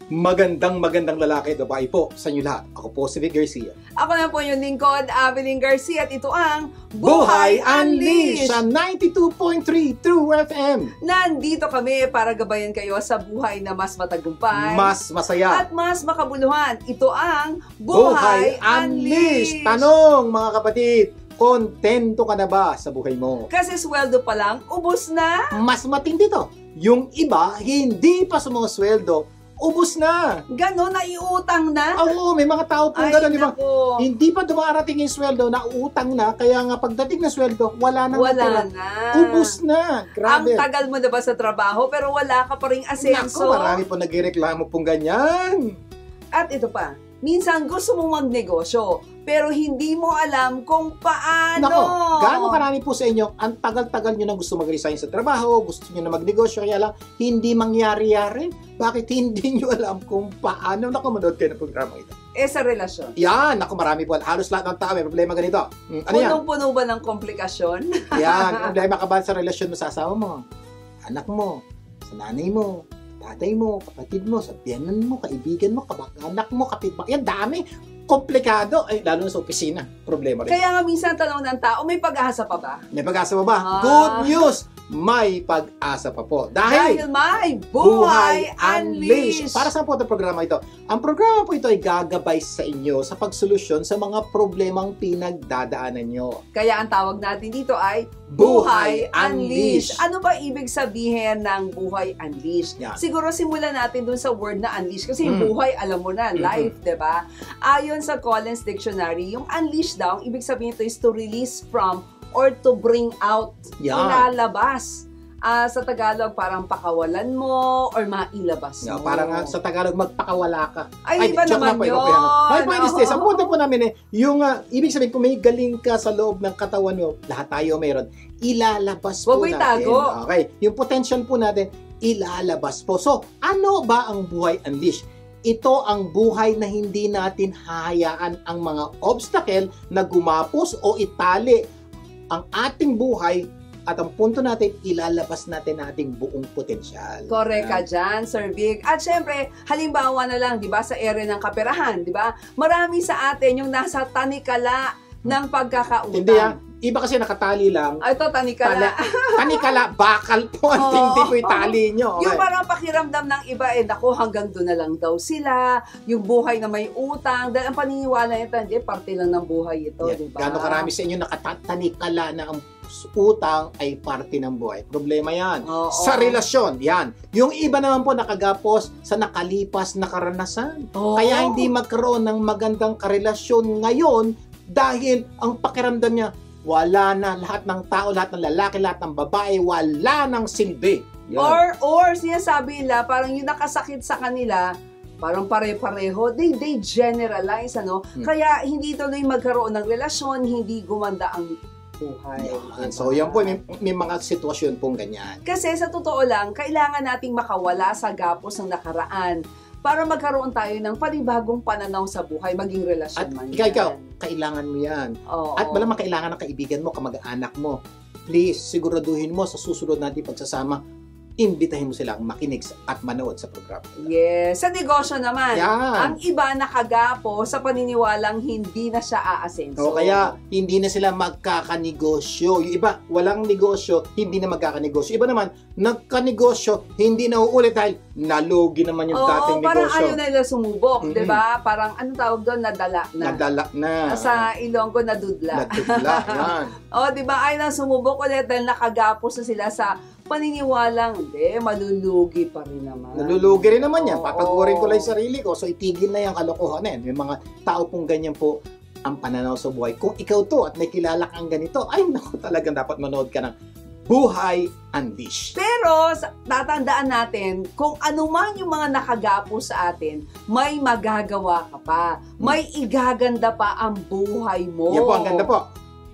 Magandang lalaki, babae po sa inyo lahat. Ako po si Vic Garcia. Ako na po yung lingkod, Avelyn Garcia, at ito ang Buhay Unleashed sa 92.3 True FM. Nandito kami para gabayan kayo sa buhay na mas matagumpay, mas masaya, at mas makabuluhan. Ito ang Buhay Unleashed. Tanong mga kapatid, kontento ka na ba sa buhay mo? Kasi sweldo pa lang, ubos na. Mas matindi to. Yung iba, hindi pa sa mga sweldo, ubos na. Ganon, naiutang na. Oo, may mga tao po gano'n, di ba? Naku. Hindi pa dumarating yung sweldo, nautang na, kaya nga pagdating ng sweldo, wala na. Ubos na. Grabe. Ang tagal mo na ba sa trabaho, pero wala ka pa ring asenso. Naku, marami po nagreklamo pong ganyan. At ito pa, minsan gusto mong magnegosyo, pero hindi mo alam kung paano. Nako, gaano karami po sa inyo, ang tagal-tagal nyo na gusto mag-resign sa trabaho, gusto nyo na magnegosyo, kaya lang, hindi mangyari-yari. Bakit hindi nyo alam kung paano? Naku, manood kayo ng programa ito. Sa relasyon. Yan, naku, marami po. Halos lahat ng tao may problema ganito. Ano yan? Punong-puno ba ng komplikasyon? Yan, problema ka ba sa relasyon mo sa asawa mo, anak mo, sa nanay mo, tatay mo, kapatid mo, sa biyanan mo, kaibigan mo, kabag-anak mo, kapitbahay. Yan, dami. Komplikado. Ay, lalo na sa opisina. Problema rin. Kaya nga minsan tanong ng tao, may pag-asa pa ba? May pag-asa pa ba? Good news! May pag-asa pa po. Dahil may Buhay Unleashed! Para saan po ang programa ito? Ang programa po ito ay gagabay sa inyo sa pagsolusyon sa mga problemang pinagdadaanan nyo. Kaya ang tawag natin dito ay Buhay Unleashed. Ano ba ibig sabihin ng Buhay Unleashed? Yan. Siguro simulan natin dun sa word na unleash. Kasi yung buhay, alam mo na, life, diba? Ayon sa Collins Dictionary, yung unleash daw, ang ibig sabihin ito is to release from or to bring out, ilalabas. Sa Tagalog, parang pakawalan mo or mailabas mo. Parang sa Tagalog, magpakawala ka. Ay, iba naman yun. My point is this, ang punto po namin yung ibig sabihin, kung may galing ka sa loob ng katawan mo, lahat tayo mayroon, ilalabas po natin. Itago. Okay, yung potential po natin, ilalabas po. So, ano ba ang Buhay Unleashed? Ito ang buhay na hindi natin hahayaan ang mga obstacle na gumapos o itali ang ating buhay, at ang punto natin, ilalabas natin ating buong potensyal. Correct ka dyan, Sir Vic. At syempre, halimbawa na lang, di ba, sa area ng kaperahan, di ba? Marami sa atin yung nasa tanikala ng pagkakautang. Hindi iba kasi nakatali lang. Ito, tanikala. Tanikala, bakal po. Hindi po itali nyo. Okay. Yung parang pakiramdam ng iba, naku, hanggang doon na lang daw sila. Yung buhay na may utang. Dahil ang paniniwala nito, hindi, parte lang ng buhay ito, di ba? Gano'ng karami sa inyo nakatanikala na ang utang ay parte ng buhay. Problema yan. Sa relasyon, yan. Yung iba naman po nakagapos sa nakalipas na karanasan. Kaya hindi magkaroon ng magandang karelasyon ngayon dahil ang pakiramdam niya, wala na lahat ng tao, lahat ng lalaki, lahat ng babae, wala nang silbi. Yan. Or sinasabi nila, parang yung nakasakit sa kanila, parang pare-pareho, they generalize, ano? Kaya hindi tuloy magkaroon ng relasyon, hindi gumanda ang buhay. So, yan po, may mga sitwasyon pong ganyan. Kasi sa totoo lang, kailangan nating makawala sa gapos ng nakaraan para magkaroon tayo ng panibagong pananaw sa buhay, maging relasyon man yan. Ikaw, kailangan mo yan. At malamang kailangan ng kaibigan mo, kamag-anak mo. Please, siguraduhin mo sa susunod natin pagsasama, imbitahin mo silang makinig at manood sa programa. Yes. Sa negosyo naman, yan. Ang iba nakagapo sa paniniwalang hindi na siya aasenso. Kaya hindi na sila magkakanegosyo. Yung iba, walang negosyo, hindi na magkakanegosyo. Iba naman, nagkanegosyo, hindi na uulit dahil nalugi naman yung dating negosyo. Parang ayaw na nila sumubok, di ba? Parang, anong tawag doon? Nadala na. Nadala na. Sa Ilonggo, nadudla. Nadudla, yan. Di ba? Ayaw na sumubok ulit dahil nakagapos na sila sa paniniwalang, hindi, malulugi pa rin naman. Nalulugi rin naman yan. Papagurin ko lang yung sarili ko. So, itigil na yung kalokohan na yan. May mga tao pong ganyan po ang pananaw sa buhay. Kung ikaw to at may kilala kang ganito, ay naku, talagang dapat manood ka ng Buhay Unleashed. Pero, tatandaan natin, kung ano man yung mga nakagapo sa atin, may magagawa ka pa. May igaganda pa ang buhay mo. Yan po, ang ganda po.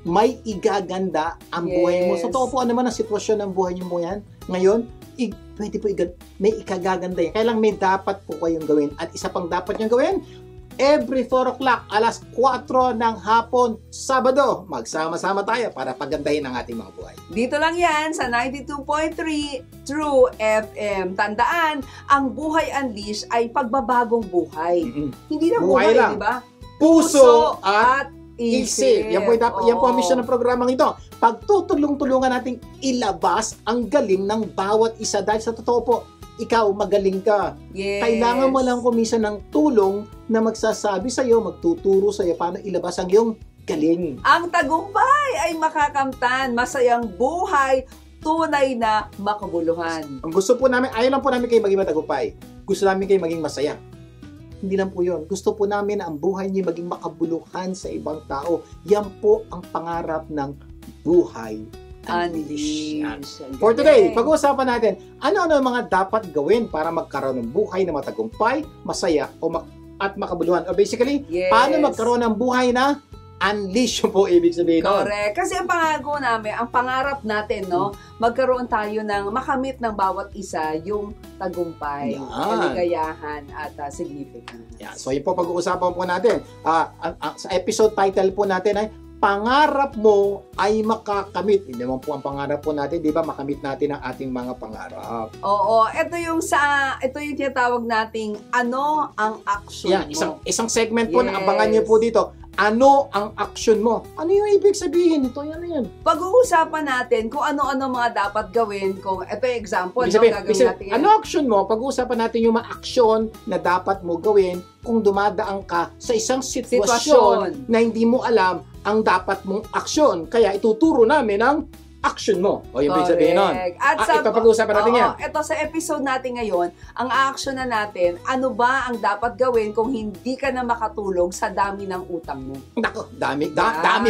May igaganda ang buhay mo. So, totoo po naman ang sitwasyon ng buhay mo yan. Ngayon, pwede po may ikagaganda yan. Kaya lang may dapat po kayong gawin. At isa pang dapat niyong gawin, every 4 o'clock, alas 4 ng hapon, Sabado. Magsama-sama tayo para pagandahin ang ating mga buhay. Dito lang yan sa 92.3 True FM. Tandaan, ang Buhay Unleashed ay pagbabagong buhay. Hindi na buhay, di ba? Puso at isip. Yan po ang mission ng programang ito. Pagtutulong-tulungan nating ilabas ang galing ng bawat isa. Dahil sa totoo po, ikaw magaling ka. Yes. Kailangan mo lang kuminsan ng tulong na magsasabi sa iyo, magtuturo sa iyo paano ilabas ang iyong galing. Ang tagumpay ay makakamtan, masayang buhay, tunay na makabuluhan. Ang gusto po namin, ayaw lang po namin kayo maging matagumpay. Gusto namin kayo maging masaya. Hindi lang po yun. Gusto po namin na ang buhay niyo maging makabuluhan sa ibang tao. Yan po ang pangarap ng Buhay Unleashed. For today, pag-uusapan natin, ano-ano ang mga dapat gawin para magkaroon ng buhay na matagumpay, masaya, at makabuluhan. O basically, paano magkaroon ng buhay na unleash po ibig sabihin. Correct. Kasi ang pangako namin, ang pangarap natin, no, magkaroon tayo ng makamit ng bawat isa yung tagumpay, kaligayahan at significance. Yeah. So yun po pag-uusapan po natin. Sa episode title po natin ay pangarap mo ay makakamit. Hindi naman po ang pangarap po natin, di ba? Makamit natin ang ating mga pangarap. Oo, ito yung tinatawag nating ano ang action mo. Isang segment po na abangan niyo po dito. Ano ang action mo? Ano yung ibig sabihin nito? Yan. Pag-uusapan natin kung ano-ano mga dapat gawin. Kung ito yung example, gagawin natin. Ano action mo? Pag-uusapan natin yung mga action na dapat mo gawin kung dumadaan ka sa isang sitwasyon na hindi mo alam ang dapat mong aksyon. Kaya ituturo namin ang action mo. O yung ibig sabihin nun. At ito pag-uusapan natin yan. Ito sa episode natin ngayon, ang action na natin, ano ba ang dapat gawin kung hindi ka na makatulog sa dami ng utang mo? Nako, dami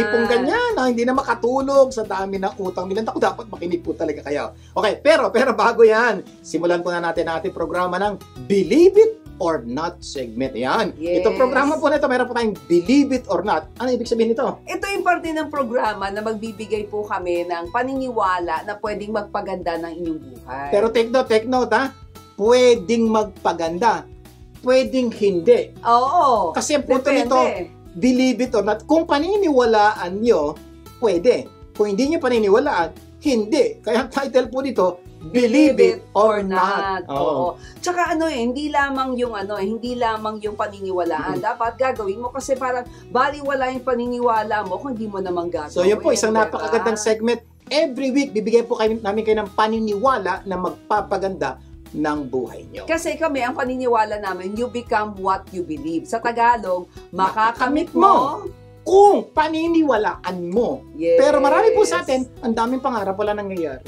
pong ganyan. Hindi na makatulog sa dami ng utang nila. Nako, dapat makinig po talaga kayo. Okay, pero bago yan, simulan po na natin ang ating programa ng Believe It or Not segment. Yan. Yes. Itong programa po na ito, meron po tayong Believe It or Not. Ano ibig sabihin nito? Ito yung parte ng programa na magbibigay po kami ng paniniwala na pwedeng magpaganda ng inyong buhay. Pero take note ha. Pwedeng magpaganda. Pwedeng hindi. Oo. Kasi ang punto nito, believe it or not. Kung paniniwalaan nyo, pwede. Kung hindi nyo paniniwalaan, hindi. Kaya ang title po dito, Believe it or not. Oo. Tsaka hindi lamang yung paniniwalaan. Dapat gagawin mo kasi parang baliwala yung paniniwala mo kung hindi mo naman gagawin. So yun po, isang napakagandang segment. Every week, bibigyan po namin kayo ng paniniwala na magpapaganda ng buhay nyo. Kasi kami, ang paniniwala namin, you become what you believe. Sa Tagalog, makakamit mo kung paniniwalaan mo. Yes. Pero marami po sa atin, ang daming pangarap wala nangyayari.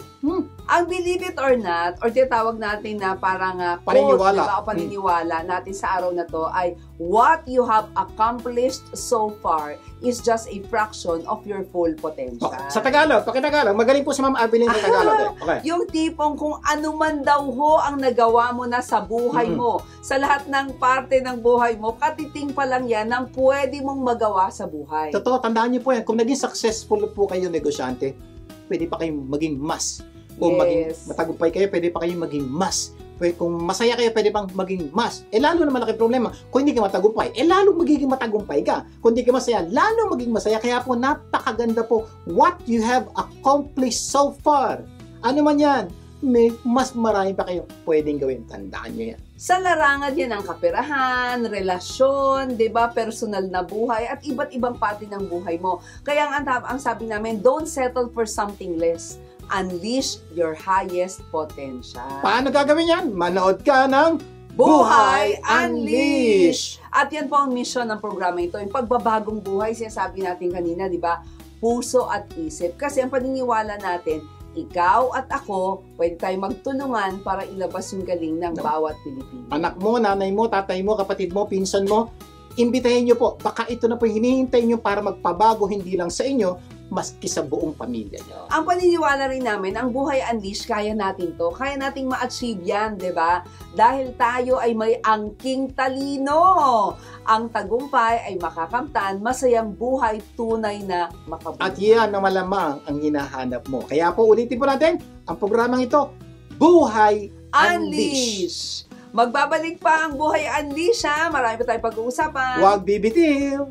Ang believe it or not, or tinatawag natin na parang paniniwala. Diba, o paniniwala natin sa araw na to ay what you have accomplished so far is just a fraction of your full potential. Okay. Sa Tagalog, pakitagalog, magaling po si Ma'am Abilin sa Tagalog. Okay. Yung tipong kung ano man daw ho ang nagawa mo na sa buhay mo, sa lahat ng parte ng buhay mo, katiting pa lang yan ng pwede mong magawa sa buhay. Totoo, tandaan niyo po yan. Kung naging successful po kayo negosyante, pwede pa kayong maging mas. Kung maging matagumpay kayo, pwede pa kayong maging mas. Kung masaya kayo, pwede pang maging mas. Lalo na malaki problema. Kung hindi ka matagumpay, lalong magiging matagumpay ka. Kung hindi ka masaya, lalong maging masaya. Kaya po, napakaganda po what you have accomplished so far. Ano man yan, may mas marami pa kayong pwedeng gawin. Tandaan nyo yan. Sa larangan yan ng kaperahan, relasyon, 'di ba, personal na buhay at iba't ibang parte ng buhay mo. Kaya ang sabi namin, don't settle for something less. Unleash your highest potential. Paano gagawin yan? Manood ka ng Buhay Unleash! At yan po ang mission ng programa ito. Yung pagbabagong buhay, sinasabi natin kanina, di ba? Puso at isip. Kasi ang paniniwala natin, ikaw at ako, pwede tayong magtulungan para ilabas yung galing ng bawat Pilipino. Anak mo, nanay mo, tatay mo, kapatid mo, pinsan mo, imbitahin nyo po. Baka ito na po hinihintay nyo para magpabago, hindi lang sa inyo, maski sa buong pamilya nyo. Ang paniniwala rin namin, ang Buhay Unleash, kaya natin to. Kaya nating ma-achieve yan, di ba? Dahil tayo ay may angking talino. Ang tagumpay ay makakamtan, masayang buhay, tunay na makabuhay. At yan na malamang ang hinahanap mo. Kaya po, ulitin po natin, ang programang ito, Buhay Unleash. Magbabalik pa ang Buhay Unleash, ha? Marami pa tayong pag-uusapan. Huwag bibitiw!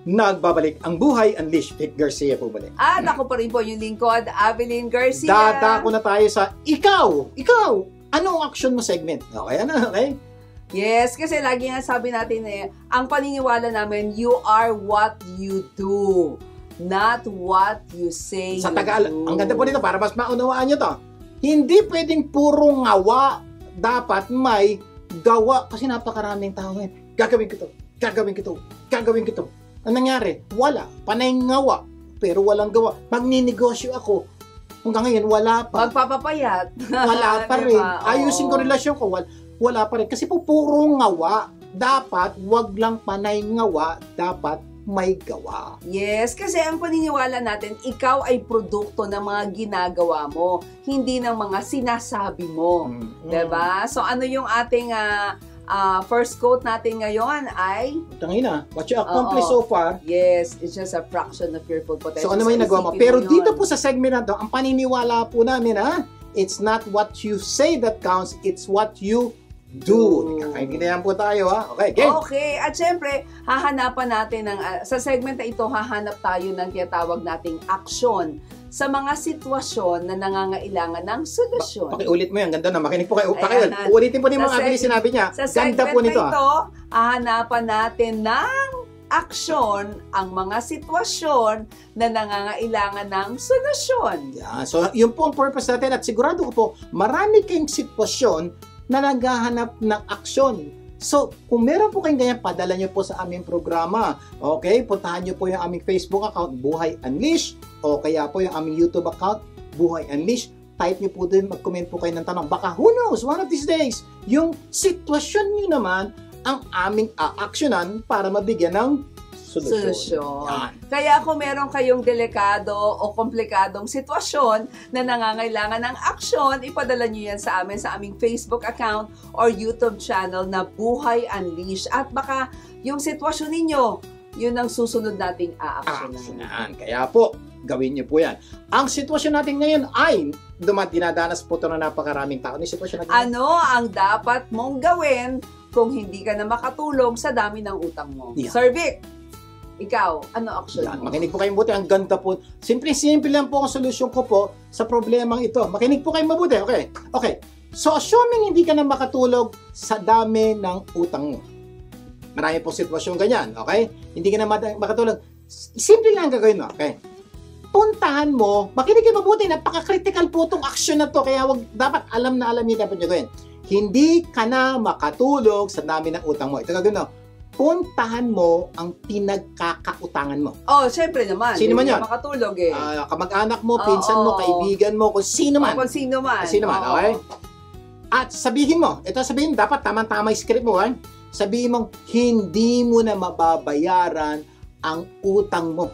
Nagbabalik ang Buhay Unleash. Vic Garcia po balik. At ako pa rin po yung lingkod, Avelyn Garcia. Dadako na tayo sa ikaw! Ikaw! Anong action mo segment? Okay, ano? Okay? Yes, kasi lagi nga sabi natin ang paniniwala namin, you are what you do, not what you say Sa you Tagalog, do. ang ganda po nito para mas maunawaan nyo to. Hindi pwedeng puro ngawa. Dapat may gawa. Kasi napakaraming tao ngayon. Gagawin ko to. Gagawin ko to. Gagawin ko to. Ang nangyari? Wala. Panay ngawa. Pero walang gawa. Magninegosyo ako. Hanggang ngayon, wala pa. Magpapapayat. Wala pa rin. Diba? Ayusin ko relasyon ko. Wala pa rin. Kasi po puro ngawa. Dapat, wag lang panay ngawa. Dapat may gawa. Yes, kasi ang paniniwala natin, ikaw ay produkto ng mga ginagawa mo, hindi ng mga sinasabi mo. Diba? So ano yung ating first quote natin ngayon ay... Tangina, what you accomplished so far. Yes, it's just a fraction of your full potential. So ano may nagawa mo? Pero dito po sa segment na to, ang paniniwala po namin it's not what you say that counts, it's what you do. Kakaiginayan po tayo Okay, game. Okay, at syempre, hahanapan natin sa segment na ito, hahanap tayo ng tinatawag nating aksyon sa mga sitwasyon na nangangailangan ng solusyon. Pakiulit mo yan, ganda na. Makinig po kayo. Ulitin po ni mga Avelyn sinabi niya. Sa Ganda segment po nito. na ito, hahanapan natin ng aksyon ang mga sitwasyon na nangangailangan ng solusyon. Yeah, so yun po ang purpose natin at sigurado ko po, marami kayong sitwasyon na naghahanap ng aksyon. So, kung meron po kayong ganyan, padala nyo po sa aming programa. Okay? Puntahan nyo po yung aming Facebook account, Buhay Unleash, o kaya po yung aming YouTube account, Buhay Unleash. Type nyo po din, mag-comment po kayo ng tanong. Baka, who knows, one of these days, yung sitwasyon nyo naman ang aming aaksyonan para mabigyan ng solusyon. Kaya kung meron kayong delikado o komplikadong sitwasyon na nangangailangan ng aksyon, ipadala nyo yan sa amin sa aming Facebook account or YouTube channel na Buhay Unleash. At baka yung sitwasyon ninyo, yun ang susunod nating aaksyonan. Kaya po, gawin nyo po yan. Ang sitwasyon natin ngayon ay dinadanas po ito ng napakaraming tao. Ano sitwasyon natin? Ano ang dapat mong gawin kung hindi ka na makatulong sa dami ng utang mo? Yeah. Sir Vic, ikaw, ano action mo? Makinig po kayong mabuti. Ang ganda po. Simple lang po ang solusyon ko po sa problemang ito. Makinig po kayong mabuti. Okay. So, assuming hindi ka na makatulog sa dami ng utang mo. Marami po sitwasyon ganyan. Okay? Hindi ka na makatulog. Simple lang ang gagawin mo. Okay? Puntahan mo. Makinig kayo mabuti. Napaka-critical po itong action na to. Kaya dapat alam na alam niyo dapat nyo gawin. Hindi ka na makatulog sa dami ng utang mo. Ito gagawin mo. Puntahan mo ang pinagkakautangan mo. Oh, syempre naman. Sino man yan? Makatulog kamag-anak mo, pinsan mo, kaibigan mo, kung sino man. Kung sino man. Okay? At sabihin mo, dapat tama-tama yung script mo, sabihin mo, hindi mo na mababayaran ang utang mo.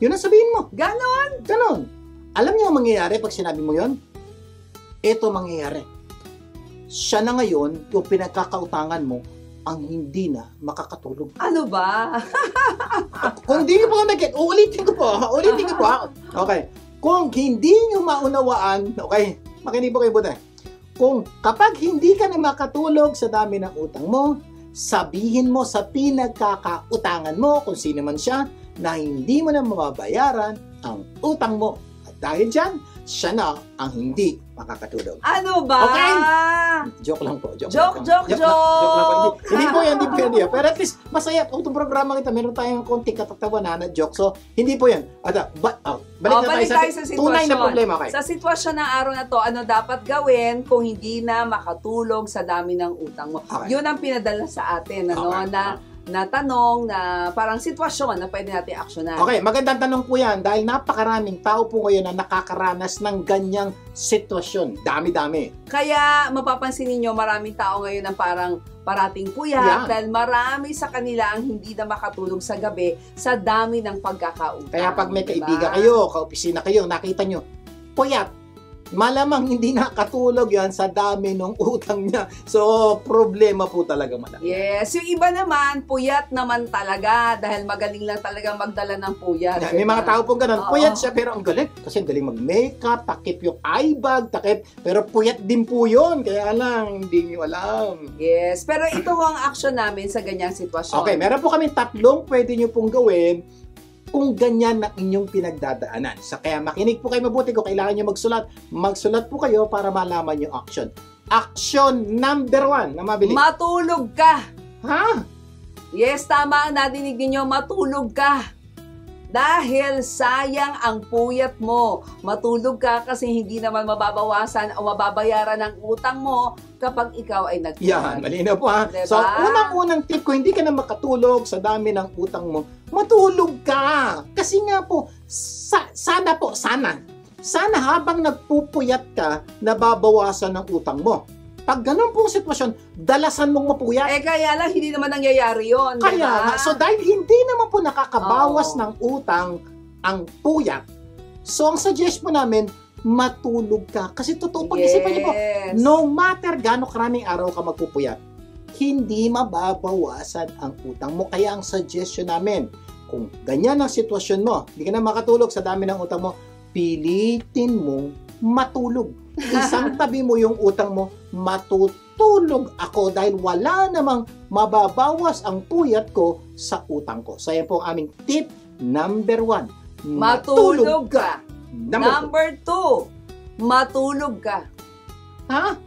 Yun ang sabihin mo. Ganon. Alam niyo ang mangyayari pag sinabi mo yun? Ito mangyayari. Siya na ngayon, yung pinagkakautangan mo, ang hindi na makakatulog. Ano ba? Kung hindi nyo po nag-get, ulitin ko po. Okay. Kung hindi nyo maunawaan, okay, makinig po kayo buti. Kung kapag hindi ka na makatulog sa dami ng utang mo, sabihin mo sa pinagkakautangan mo, kung sino man siya, na hindi mo na mababayaran ang utang mo. At dahil dyan, siya na ang hindi makakatulog. Ano ba? Okay? Joke lang po. Joke. Hindi po yan. Pero at least, masaya. Itong programa kita, meron tayong konting katatawanan na joke. So, hindi po yan. Balik tayo sa tunay na problema. Okay. Sa sitwasyon ng araw na to, ano dapat gawin kung hindi na makatulog sa dami ng utang mo? Okay. Yun ang pinadala sa atin, na tanong na parang sitwasyon na pwede natin aksyonan. Okay, magandang tanong po yan dahil napakaraming tao po ngayon na nakakaranas ng ganyang sitwasyon. Dami-dami. Kaya mapapansin ninyo maraming tao ngayon na parang parating puyat dahil marami sa kanila ang hindi na makatulog sa gabi sa dami ng pagkakautang. Kaya pag may kaibigan kayo, kaopisina kayo, nakita nyo, puyat, malamang hindi nakatulog yan sa dami ng utang niya. So, problema po talaga malaki. Yes. Yung iba naman, puyat naman talaga dahil magaling lang talaga magdala ng puyat. May diba? mga tao pong ganun. Oo. Puyat siya pero ang galing. Kasi ang galing mag-makeup, takip yung eye bag, takip. Pero puyat din po yun. Kaya lang, hindi nyo alam. Yes. Pero ito ang action namin sa ganyang sitwasyon. Okay, meron po kami tatlong pwede nyo pong gawin kung ganyan na inyong pinagdadaanan. So, kaya makinig po kayo mabuti kung kailangan nyo magsulat. Magsulat po kayo para malaman yung action. Action number 1 na mabilis. Matulog ka. Ha? Yes, tama. Nadinig ninyo, matulog ka. Dahil sayang ang puyat mo. Matulog ka kasi hindi naman mababawasan o mababayaran ang utang mo kapag ikaw ay Yan, nagpuyat. malinaw po ha. Diba? So, unang-unang tip ko, hindi ka na makatulog sa dami ng utang mo, matulog ka. Kasi nga po, sana habang nagpupuyat ka, nababawasan ng utang mo. Pag ganun pong sitwasyon, dalasan mong mapuyat. Kaya lang, hindi naman nangyayari yun. Kaya diba? nga, so dahil hindi naman po nakakabawas ng utang ang puyat, so ang suggestion namin, matulog ka. Kasi totoo, pag-isipan niyo po, no matter gaano karaming araw ka magpupuyat, hindi mababawasan ang utang mo. Kaya ang suggestion namin, kung ganyan ang sitwasyon mo, hindi ka na makatulog sa dami ng utang mo, pilitin mong matulog. Isang tabi mo yung utang mo, matutulog ako dahil wala namang mababawas ang puyat ko sa utang ko. So, yan po ang aming tip number 1. Matulog ka. Number 2, matulog ka. Ha?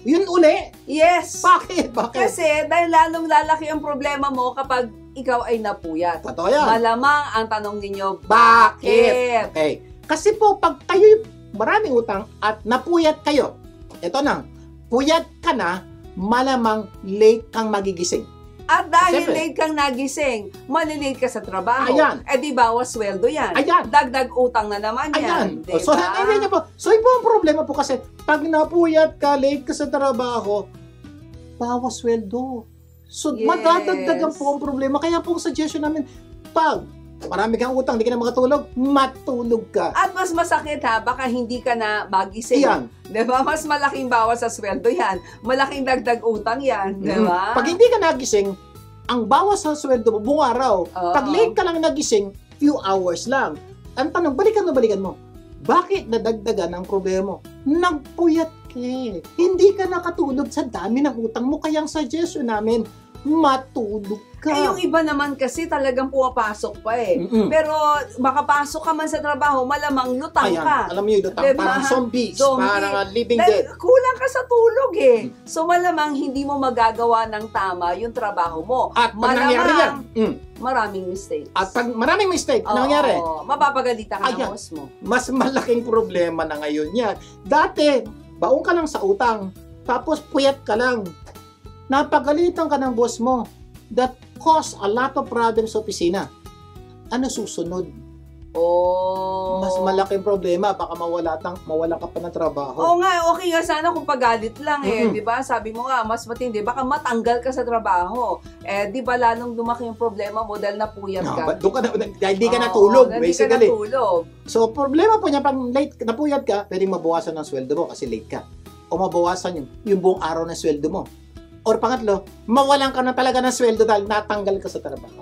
Yun uli? Yes. Bakit? Kasi dahil lalong lalaki ang problema mo kapag ikaw ay napuyat. Totoo yan. Malamang ang tanong ninyo, Bakit? Okay. Kasi po, pag kayo maraming utang at napuyat kayo, ito na, puyat ka na, malamang late kang magigising. At dahil Siyempre, late kang nagising, malilate ka sa trabaho. Ayan. Di bawas sweldo yan. Ayan. Dagdag utang na naman yan. Ayan. So, hindi po. So, iba ang problema po kasi, pag napuyat ka, late ka sa trabaho, bawas sweldo. So, Yes. madadagdagan po ang problema. Kaya po ang suggestion namin, pag marami kang utang, hindi ka na makatulog, matulog ka. At mas masakit ha, baka hindi ka na magising. Yan. Diba? Mas malaking bawas sa sweldo yan. Malaking dagdag utang yan. Diba? Pag hindi ka nagising, ang bawas sa sweldo mo, buong araw. Pag late ka lang nagising, few hours lang. Ang tanong, balikan mo. Bakit nadagdagan ang problema mo? Nagpuyat ka. Hindi ka nakatulog sa dami ng utang mo. Kaya ang suggestion namin, matulog ka. Yung iba naman kasi talagang pumapasok pa eh. Pero makapasok ka man sa trabaho, malamang lutang ka. Alam mo yun, lutang. Diba? Parang zombie. Parang living Dahil dead. kulang ka sa tulog eh. So malamang hindi mo magagawa ng tama yung trabaho mo. At pag nangyari yan, maraming mistakes. at pag maraming mistake, ano nangyari? Mapapagalitan ka ng Ayan. boss mo. Mas malaking problema na ngayon yan. Dati, baong ka lang sa utang, tapos puyat ka lang. Napagalitan ka ng boss mo. That caused a lot of problems sa opisina. Ano susunod? Mas malaking problema. Baka mawala ka pa ng trabaho. Oo nga, okay nga sana kung pagalit lang eh. Di ba? Sabi mo nga, mas matindi. Baka matanggal ka sa trabaho. Di ba lalong lumaki yung problema mo dahil napuyat ka? Doon ka na, dahil di ka natulog, basically. Hindi ka natulog. So, problema po niya, pag late, napuyat ka, pwedeng mabawasan ng sweldo mo kasi late ka. O mabawasan yung buong araw na sweldo mo. Or pangatlo, mawalan ka na talaga ng sweldo dahil natanggal ka sa trabaho.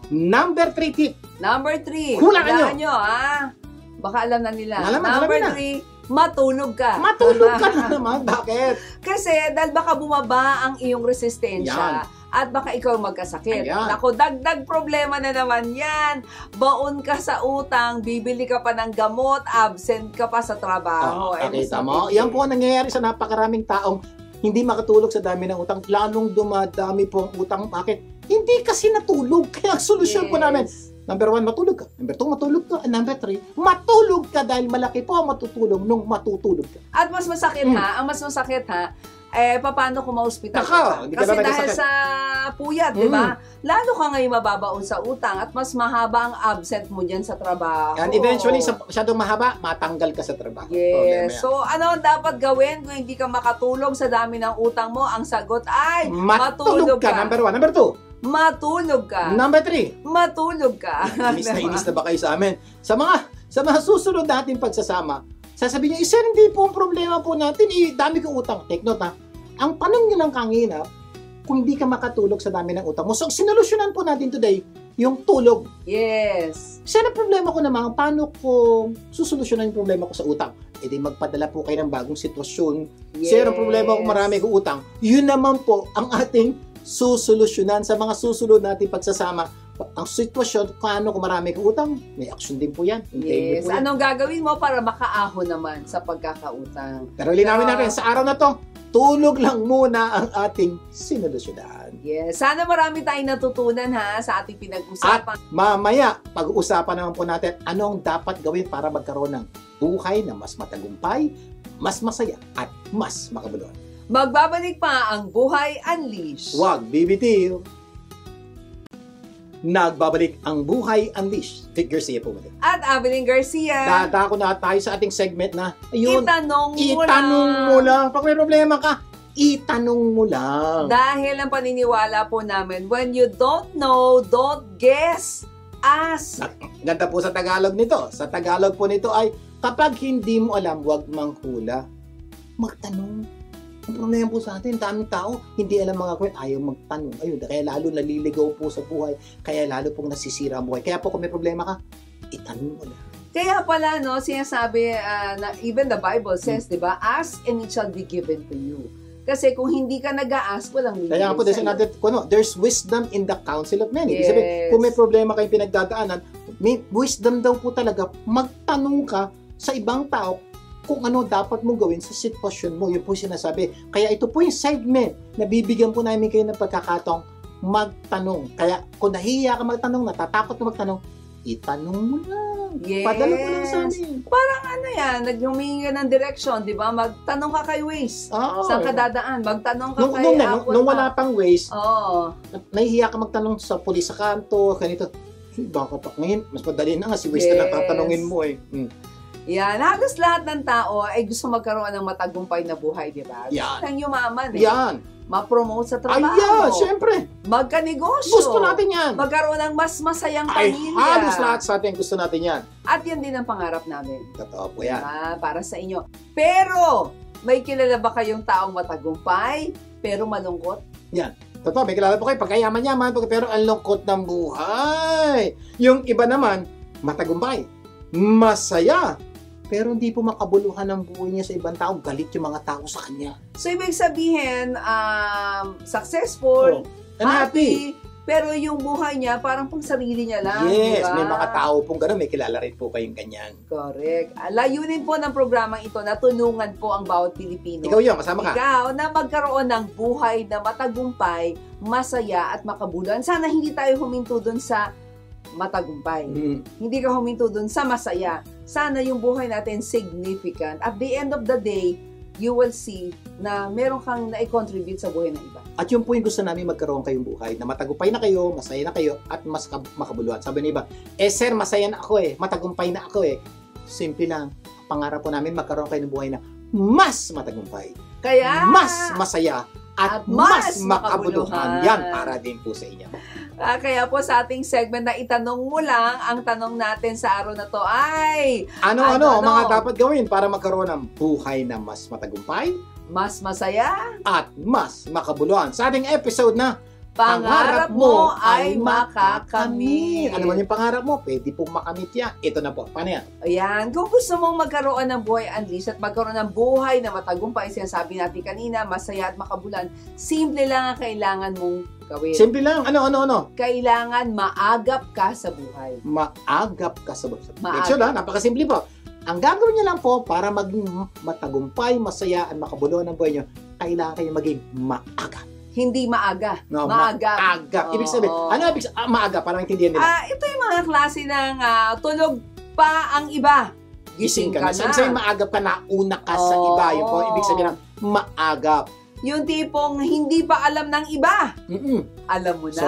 Number 3 tip. Number 3. Hulaan nyo, ha? Baka alam na nila. Alam Number na. 3, matulog ka. Matulog ka na naman. Bakit? Kasi dahil baka bumaba ang iyong resistensya. At baka ikaw magkasakit. Ayan. Naku, dagdag problema na naman yan. Baon ka sa utang, bibili ka pa ng gamot, absent ka pa sa trabaho. Nakita mo? Yan po ang nangyayari sa napakaraming taong hindi makatulog sa dami ng utang. Lalong dumadami po ang utang. Bakit? Hindi kasi natulog. Kaya ang solusyon po namin, number 1, matulog ka. Number 2, matulog ka. And number 3, matulog ka dahil malaki po ang matutulog nung matutulog ka. At mas masakit ha, ang mas masakit ha, paano kung ma-hospital ka? Hindi ka Kasi ba dahil nagkasakit? sa puyat, di ba? Lalo ka ngayon mababaon sa utang at mas mahaba ang absent mo dyan sa trabaho. And eventually, sa masyadong mahaba, matanggal ka sa trabaho. Yes. So, ano ang dapat gawin kung hindi ka makatulog sa dami ng utang mo? Ang sagot ay, matulog ka. Number 1. Number 2, matulog ka. number 3, Matulog ka. inis na ba kayo sa amin? Sa mga susunod nating pagsasama, Sasabihin niya, sir, hindi po ang problema po natin, dami kong utang. Take note ha. Ang tanong niyo lang kanina, kung hindi ka makatulog sa dami ng utang mo. So, sinolusyonan po natin today yung tulog. Yes. Sir, ang problema ko naman, paano ko susolusyonan yung problema ko sa utang? E di magpadala po kayo ng bagong sitwasyon. Yes. Sir, ang problema ko marami kong utang. Yun naman po ang ating susolusyonan sa mga susunod natin pagsasama. Ang sitwasyon, paano kung marami kang utang, may action din po yan. Yes. Po yan. Anong gagawin mo para makaahon naman sa pagkakautang? Pero linawin natin, sa araw na to, tulog lang muna ang ating sinolusyonan. Yes. Sana marami tayong natutunan ha sa ating pinag-usapan. At mamaya, pag-uusapan naman po natin anong dapat gawin para magkaroon ng buhay na mas matagumpay, mas masaya, at mas makabuluhan. Magbabalik pa ang Buhay Unleashed. Huwag bibitiw. Nagbabalik ang Buhay Unleashed. Vic Garcia po muli. At Avelyn Garcia. Dadako na tayo sa ating segment na, ayun, itanong mo lang. Pag may problema ka, itanong mo lang. Dahil ang paniniwala po namin, when you don't know, don't guess, ask. Ganda po sa Tagalog nito. Sa Tagalog po nito ay, kapag hindi mo alam, huwag manghula. Magtanong. Ang problema po sa atin, daming tao, hindi alam mga kwento, ayaw magtanong. Ayun, kaya lalo naliligaw po sa buhay, kaya lalo pong nasisira ang buhay. Kaya po kung may problema ka, itanong mo lang. Kaya pala, no, sinasabi, na even the Bible says, di ba, ask and it shall be given to you. Kasi kung hindi ka nag-a-ask, walang bibigay kaya po, there's wisdom in the counsel of many. Yes. Sabi, kung may problema kayong pinagdadaanan, may wisdom daw po talaga, magtanong ka sa ibang tao kung ano dapat mong gawin sa sitwasyon mo. Yun po sinasabi. Kaya ito po yung segment na bibigyan po namin kayo ng pagkakataong magtanong. Kaya kung nahihiya ka magtanong, natatakot ka magtanong, itanong mo lang. Yes. Padala mo lang sa amin. Parang ano yan, naghumingi ka ng direction, di ba? Magtanong ka kay Waze. Saan ka dadaan? Magtanong ka kay Apple. Nung wala pang Waze, nahihiya ka magtanong sa pulis sa kanto, ganito. Baka pa ngayon, mas madali na nga si Waze na lang tatanungin mo eh. Yan, halos lahat ng tao ay gusto magkaroon ng matagumpay na buhay, di ba? Yan. Ang yumaman eh. Yan. Ma-promote sa trabaho. Ayan, syempre. Magka-negosyo. Gusto natin yan. Magkaroon ng mas masayang pamilya. Halos lahat sa atin gusto natin yan. At yan din ang pangarap namin. Totoo po yan. Para sa inyo. Pero, may kilala ba kayong taong matagumpay, pero malungkot? Yan. Totoo, may kilala po kayo, pagkayaman-yaman, pero ang lungkot ng buhay. Yung iba naman, matagumpay, masaya, pero hindi po makabuluhan ang buhay niya sa ibang tao. Galit yung mga tao sa kanya. So, ibig sabihin, successful, happy, pero yung buhay niya, parang pang sarili niya lang. Yes, diba? may mga tao pong gano'n. May kilala rin po kayong ganyan. Correct. Layunin po ng programang ito na tulungan po ang bawat Pilipino. Ikaw yun, kasama ka. Ikaw, na magkaroon ng buhay na matagumpay, masaya at makabuluhan. Sana hindi tayo huminto dun sa matagumpay. Hindi ka huminto dun sa masaya. Sana yung buhay natin significant. At the end of the day, you will see na meron kang na-contribute sa buhay ng iba. At yun po yung gusto namin magkaroon kayong buhay na matagumpay na kayo, masaya na kayo, at mas makabuluhan. Sabi ng iba, sir, masaya na ako matagumpay na ako Simple lang. Pangarap po namin magkaroon kayo ng buhay na mas matagumpay. Kaya, mas masaya at mas makabuluhan. Yan para din po sa inyo. Kaya po sa ating segment na itanong mo lang, ang tanong natin sa araw na to ay... Ano mga dapat gawin para magkaroon ng buhay na mas matagumpay, mas masaya, at mas makabuluhan? Sa ating episode na Pangarap mo ay makakamit. Ano man yung pangarap mo, pwede pong makamit yan. Ito na po. Paano yan? Ayan. Kung gusto mong magkaroon ng buhay unleashed at magkaroon ng buhay na matagumpay, sinasabi natin kanina, masaya at makabulan, simple lang ang kailangan mong gawin. Simple lang. Ano? Kailangan maagap ka sa buhay. Maagap ka sa buhay. Maagap. Actually, napakasimple po. Ang gagawin niyo lang po para maging matagumpay, masaya, at makabuluhan ng buhay niyo, kailangan kayo maging maagap. Hindi maaga. No, maagap. Maagap. Ibig sabihin, ano ibig sabihin? Maagap, para maintindihan nila. Ito yung mga klase ng tulog pa ang iba. Gising ka na. Sabi sa'yo, maagap ka na, una ka sa iba. Yun po, ibig sabihin ng maagap. Yung tipong hindi pa alam ng iba. Alam mo na. So,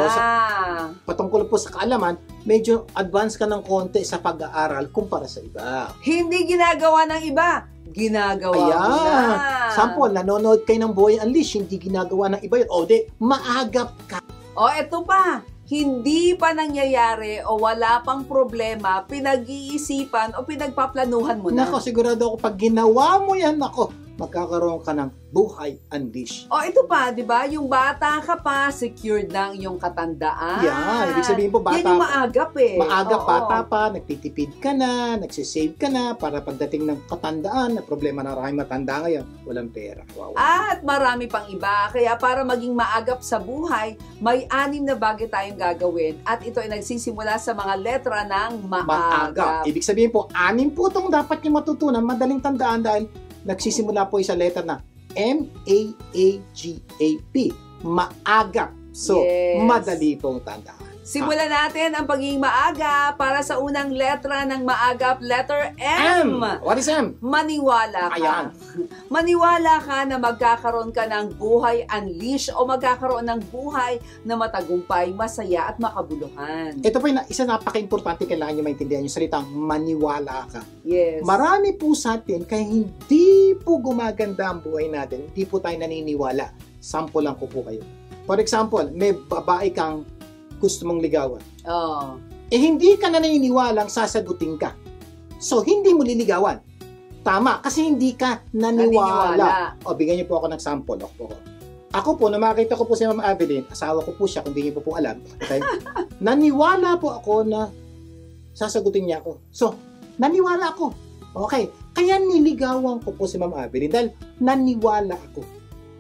patungkol po sa kaalaman, medyo advance ka ng konti sa pag-aaral kumpara sa iba. Hindi ginagawa ng iba. Ginagawa mo na. Sample, nanonood kayo ng Buhay Unleashed, hindi ginagawa ng iba yun. O, di, maagap ka. O, eto pa. hindi pa nangyayari o wala pang problema, pinag-iisipan o pinagpaplanuhan mo na. Nako, sigurado ako pag ginawa mo yan, nako, magkakaroon ka ng buhay unleash. O ito pa, di ba? Yung bata ka pa, secured ng iyong katandaan. Yeah, ibig sabihin po bata. Yan yung maagap eh. Maagap, bata pa, nagtitipid ka na, nagsisave ka na, para pagdating ng katandaan, na problema na maraming matanda ngayon, walang pera. Wow. At marami pang iba. Kaya para maging maagap sa buhay, may 6 na bagay tayong gagawin. At ito ay nagsisimula sa mga letra ng maagap. Ibig sabihin po, 6 po itong dapat nyo matutunan, madaling tandaan dahil nagsisimula po sa letter na M-A-A-G-A-P. Maagap. So, madali pong tandaan. Simulan natin ang pagiging maaga para sa unang letra ng maagap, letter M. What is M? Maniwala ka. Ayan. Maniwala ka na magkakaroon ka ng buhay unleash o magkakaroon ng buhay na matagumpay, masaya at makabuluhan. Ito po yung isa napaka-importante, kailangan nyo maintindihan yung salitang maniwala ka. Yes. Marami po sa atin kaya hindi po gumaganda ang buhay natin, hindi po tayo naniniwala. Sample lang ko po kayo. For example, may babae kang gusto mong ligawan. Oh. Hindi ka na naniniwalang sasagutin ka. So, hindi mo liligawan. Tama, kasi hindi ka naniwala. O, bigyan niyo po ako ng sample. Ako po, na makita ko po si Ma'am Evelyn, asawa ko po siya, kung hindi niyo po alam. Okay? Naniwala po ako na sasagutin niya ako. So, naniwala ako. Okay, kaya niligawan ko po si Ma'am Evelyn dahil naniwala ako.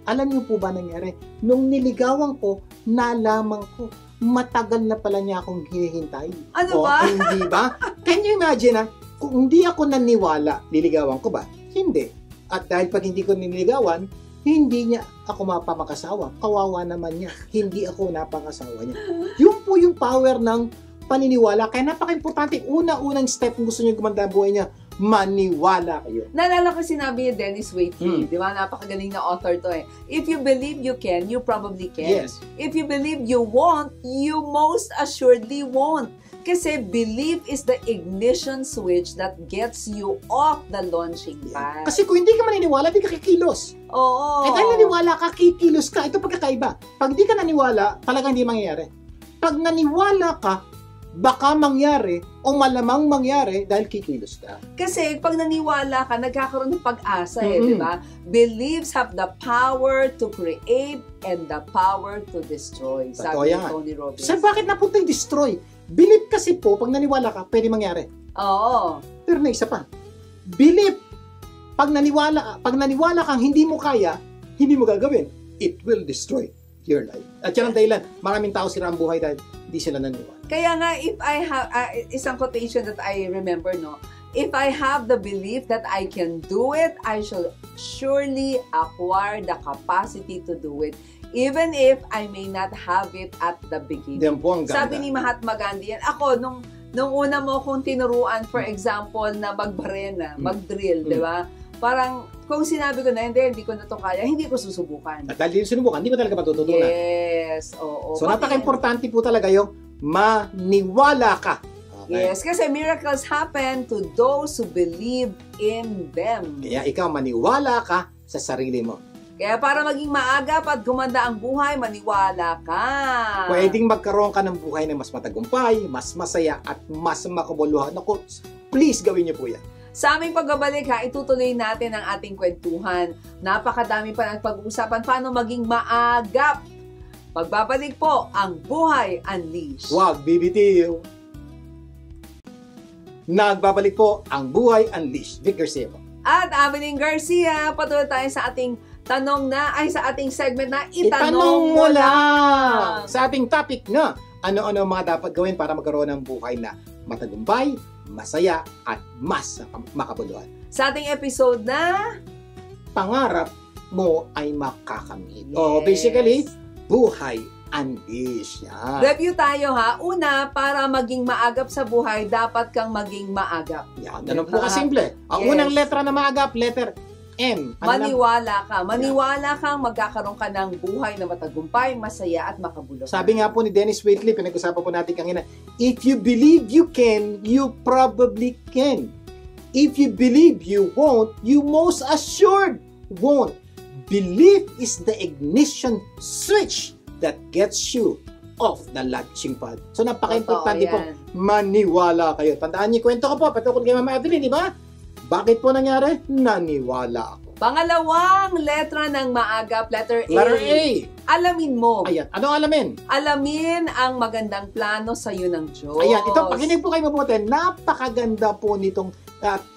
Alam niyo po ba nangyari? Nung niligawan ko, nalaman ko, matagal na pala niya akong hinihintay. Ano ba? Hindi ba? Can you imagine, kung hindi ako naniwala, liligawan ko ba? Hindi. At dahil pag hindi ko niligawan, hindi niya ako mapamakasawa. Kawawa naman niya. Hindi ako napakasawa niya. Yun po yung power ng paniniwala. Kaya napaka-importante, unang step kung gusto niyo gumanda ang buhay niya, maniwala kayo. Naalala ko sinabi ni Dennis Waitley, di ba? Napakagaling na author to eh. If you believe you can, you probably can. Yes. If you believe you won't, you most assuredly won't. Kasi belief is the ignition switch that gets you off the launching pad. Kasi kung hindi ka maniniwala, di ka kikilos. Oo. Eh dahil naniwala ka, kikilos ka. Ito pagkakaiba. Pag di ka naniwala, talagang hindi mangyayari. Pag naniwala ka, baka mangyari o malamang mangyari dahil kikilos ka. Kasi pag naniwala ka, nagkakaroon ng pag-asa di ba? Beliefs have the power to create and the power to destroy. Sabi ni Tony Robbins. So bakit napunta yung destroy? Belief kasi po, pag naniwala ka, pwede mangyari. Oo. Pero na isa pa. Belief, pag naniwala kang hindi mo kaya, hindi mo gagawin. It will destroy your life. At yan ang dahilan, maraming tao sira ang buhay dahil hindi sila naniwala. Kaya nga, if I have, isang quotation that I remember, no? If I have the belief that I can do it, I shall surely acquire the capacity to do it. Even if I may not have it at the beginning. Yan po ang ganda. Sabi ni Mahatma Gandhi yan. Ako, nung una mo kong tinuruan, for example, na magbarena, mag-drill, di ba? Parang, kung sinabi ko na, hindi ko na to kaya, hindi ko susubukan. At dahil sinubukan, hindi mo talaga matututunan. Yes, oo. So, napaka-importante po talaga yung maniwala ka. Okay? Yes, kasi miracles happen to those who believe in them. Kaya ikaw, maniwala ka sa sarili mo. Kaya para maging maagap at gumanda ang buhay, maniwala ka. Pwedeng magkaroon ka ng buhay na mas matagumpay, mas masaya, at mas makabuluhan. Ako, please gawin niyo po yan. Sa aming pagbabalik itutuloy natin ang ating kwentuhan. Napakadami pa ng pag-uusapan paano maging maagap. Pagbabalik po ang Buhay Unleashed. Wag bibitiw. Nagbabalik po ang Buhay Unleashed. Vic Garcia po. At Evelyn Garcia, patuloy tayo sa ating sa ating segment na Itanong Mo Lang. Sa ating topic na ano-ano mga dapat gawin para magkaroon ng buhay na matagumpay, masaya, at mas makabuluhan. Sa ating episode na pangarap mo ay makakamit. Yes. O basically, Buhay Unleashed. Yan. Review tayo Una, para maging maagap sa buhay, dapat kang maging maagap. Yan. Ganun po kasimple. Ang unang letra na maagap, letter M. Maniwala ka. Maniwala kang magkakaroon ka ng buhay na matagumpay, masaya at makabuluhan. Sabi nga po ni Dennis Waitley, pinag-usapan po natin kanina, if you believe you can, you probably can. If you believe you won't, you most assured won't. Belief is the ignition switch that gets you off the launching pad. So, napaka-importante po, maniwala kayo. Tandaan niyo, kwento ko po, patukod kay Mama Evelyn, di ba? Bakit po nangyari? Naniwala ako. Pangalawang letra ng maagap, letter A. Letter A. Alamin mo. Ayan. Ano alamin? Alamin ang magandang plano sa iyo ng Diyos. Ayan. Ito, pakinig po kayo mabuti. Napakaganda po nitong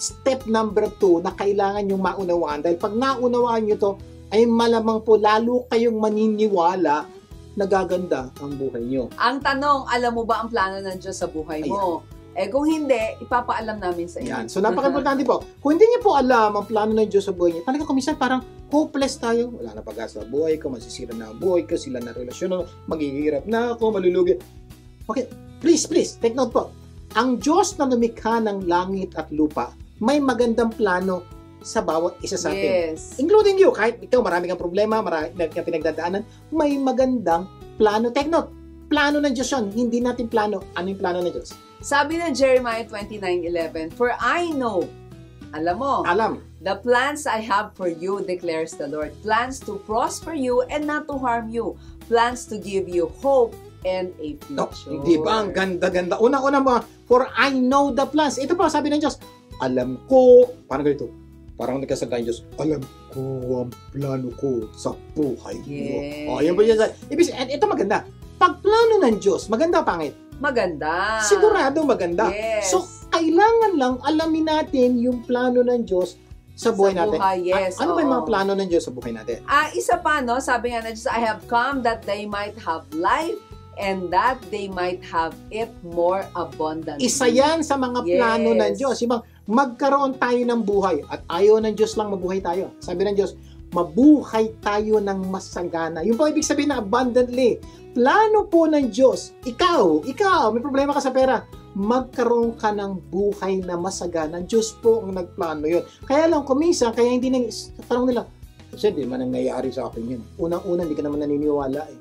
step number 2 na kailangan yung maunawaan. Dahil pag naunawaan nyo to, ay malamang po lalo kayong maniniwala na gaganda ang buhay nyo. Ang tanong, alam mo ba ang plano ng Diyos sa buhay mo? Ayan. Kung hindi, ipapaalam namin sa inyo. Yan. So, napaka-importante po. Kung hindi niyo po alam ang plano ng Diyos sa buhay niyo, talaga kumisan parang hopeless tayo. Wala na pag-asa sa buhay ko, masisira na ang buhay ko, sila na relasyon, magigirap na ako, malulugi. Okay, please, take note po. Ang Diyos na lumikha ng langit at lupa, may magandang plano sa bawat isa sa atin. Yes. Including you. Kahit ikaw, marami kang problema, marami kang pinagdadaanan, may magandang plano. Take note, plano ng Diyos yun. Hindi natin plano. Ano yung plano ng Diyos? Sabi ng Jeremiah 29:11, For I know, alam mo, the plans I have for you, declares the Lord, plans to prosper you and not to harm you, plans to give you hope and a future. Hindi ba? Ang ganda-ganda. Unang-una mo, for I know the plans. Ito pa, sabi ng Diyos, alam ko, parang ganito, parang nagkasalita ng Diyos, alam ko ang plano ko sa buhay mo. Yes. Yan po yun. Ito maganda. Pag plano ng Diyos, maganda o pangit? Maganda. Sigurado maganda. Yes. So, kailangan lang alamin natin yung plano ng Diyos sa buhay natin. Yes. Ano ba yung mga plano ng Diyos sa buhay natin? Isa pa, no? Sabi nga na Diyos, I have come that they might have life and that they might have it more abundantly. Isa yan sa mga plano ng Diyos. Yung magkaroon tayo ng buhay at ayaw ng Diyos lang mabuhay tayo. Sabi ng Diyos, mabuhay tayo ng masagana. Yung po ibig sabihin na abundantly. Plano po ng Diyos, ikaw, may problema ka sa pera, magkaroon ka ng buhay na masagana. Diyos po ang nagplano yun. Kaya lang, kuminsan, kaya hindi nang, tanong nila, kasi di man nangyayari sa akin yun. Unang-una, hindi ka naman naniniwala eh.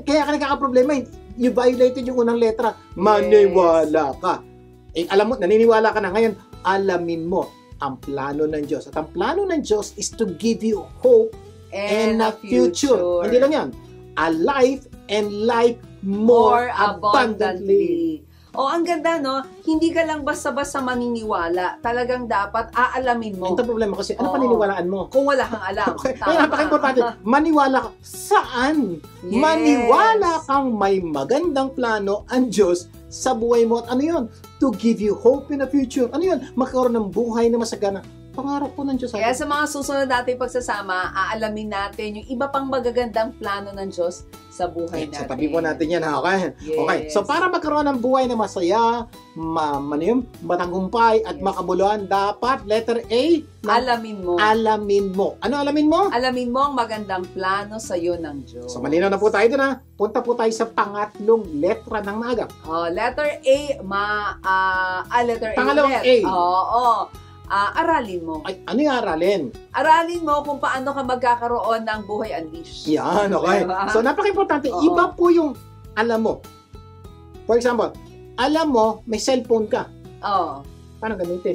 Kaya ka nagkakaproblema eh. You violated yung unang letra. Maniwala ka. Alam mo, naniniwala ka na. Ngayon, alamin mo ang plano ng Diyos. At ang plano ng Diyos is to give you hope and a future. Hindi lang yan. A life and life more abundantly. Ang ganda, no? Hindi ka lang basta-basta maniniwala. Talagang dapat aalamin mo. Ito problema kasi, ano paniniwalaan mo? Kung wala kang alam. Okay. Kaya napaka-importante, maniwala ka. Saan? Yes. Maniwala kang may magandang plano ang Diyos sa buhay mo. At ano yun? To give you hope in the future. Ano yun? Magkaroon ng buhay na masagana. Pangarap po ng Diyos. Kaya sa mga susunod nating pagsasama, aalamin natin yung iba pang magagandang plano ng Diyos sa buhay natin. Sa tabi po natin yan, okay? Yes. Okay, so para magkaroon ng buhay na masaya, matagumpay at makabuluhan, dapat letter A, alamin mo. Alamin mo. Ano alamin mo? Alamin mo ang magandang plano sa iyo ng Diyos. So malinaw na po tayo dun ha. Punta po tayo sa pangatlong letra ng maagap. Letter A, letter A. Pangalawang A. Aralin mo. Ay, ano yung aralin? Aralin mo kung paano ka magkakaroon ng buhay unleashed. Yan, okay. Diba? So, napaka-importante. Iba po yung alam mo. For example, alam mo, may cellphone ka. Paano gamitin?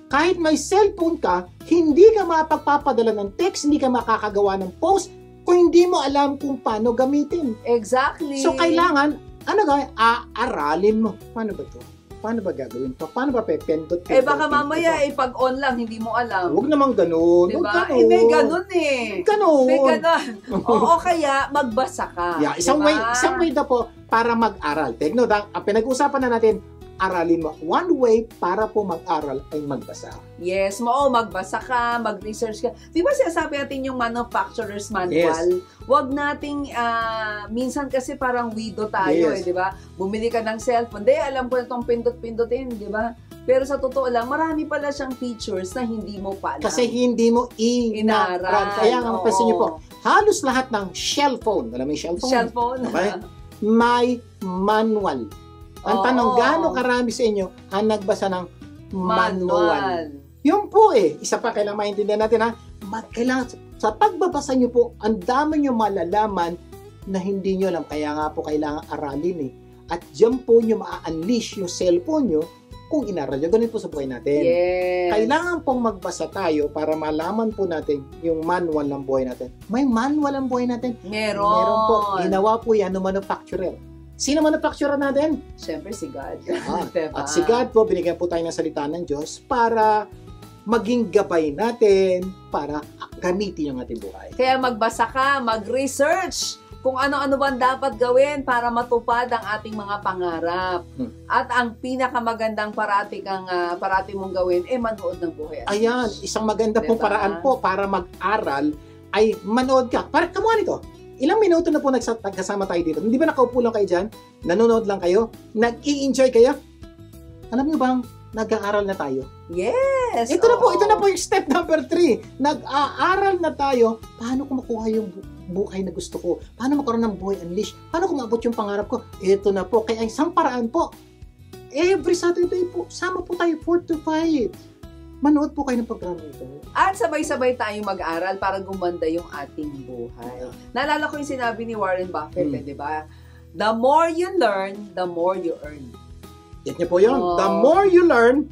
Kahit may cellphone ka, hindi ka mapagpapadala ng text, hindi ka makakagawa ng post, kung hindi mo alam kung paano gamitin. Exactly. So, kailangan, aralin mo. Paano ba ito? Paano ba gagawin to? Paano ba pependot? Baka mamaya, pag on lang, hindi mo alam. Huwag naman ganun. Diba? May ganun eh. Ganun. May ganun. Oo, kaya magbasa ka. Yeah, isang way na po para mag-aral. Take note, ang pinag-usapan na natin, aralin mo. One way para po mag-aral ay magbasa. Yes, magbasa ka, mag-research ka. Di ba sinasabi natin yung manufacturer's manual? Yes. Huwag nating, minsan kasi parang widow tayo di ba? Bumili ka ng cellphone, alam ko na itong pindot-pindotin, di ba? Pero sa totoo lang, marami pala siyang features na hindi mo pa alam. Kasi hindi mo inaral. Kaya ang question niyo po, halos lahat ng cellphone, alam mo yung cellphone? Okay? May manual. Ang tanong, gaano karami sa inyo ang nagbasa ng manual? Yun po isa pa kailangan maintindihan natin kailangan, sa pagbabasa nyo po, ang dami nyo malalaman na hindi nyo alam. Kaya nga po kailangan aralin At dyan po nyo ma-unleash yung cellphone nyo kung inaral nyo. Ganun po sa buhay natin. Yes. Kailangan pong magbasa tayo para malaman po natin yung manual ng buhay natin. May manual ang buhay natin? Meron. Meron po. Ginawa po yan ng manufacturer. Sino manufacturer natin? Siyempre si God. Diba? At si God po, binigyan po tayo ng salita ng Diyos para maging gabay natin para gamitin yung ating buhay. Kaya magbasa ka, mag-research kung ano-ano ba dapat gawin para matupad ang ating mga pangarap. At ang pinakamagandang parati mong gawin, manood ng buhay. Ayan, isang maganda pong paraan po para mag-aral ay manood ka. Para kamuha nito. Ilang minuto na po nagkasama tayo dito. Hindi ba nakaupo lang kayo dyan? Nanonood lang kayo? Nag-i-enjoy kayo? Alam niyo bang nag-aaral na tayo? Yes! Ito na po yung step number 3. Nag-aaral na tayo. Paano ko makuha yung buhay na gusto ko? Paano magkaroon ng buhay unleashed? Paano ko maabot yung pangarap ko? Ito na po. Kaya isang paraan po. Every Saturday po, sama po tayo 4 to 5. Manood po kayo ng programa ito. At sabay-sabay tayong mag-aral para gumanda yung ating buhay. Naalala ko yung sinabi ni Warren Buffett, di ba? The more you learn, the more you earn. Yan niyo po yun. The more you learn,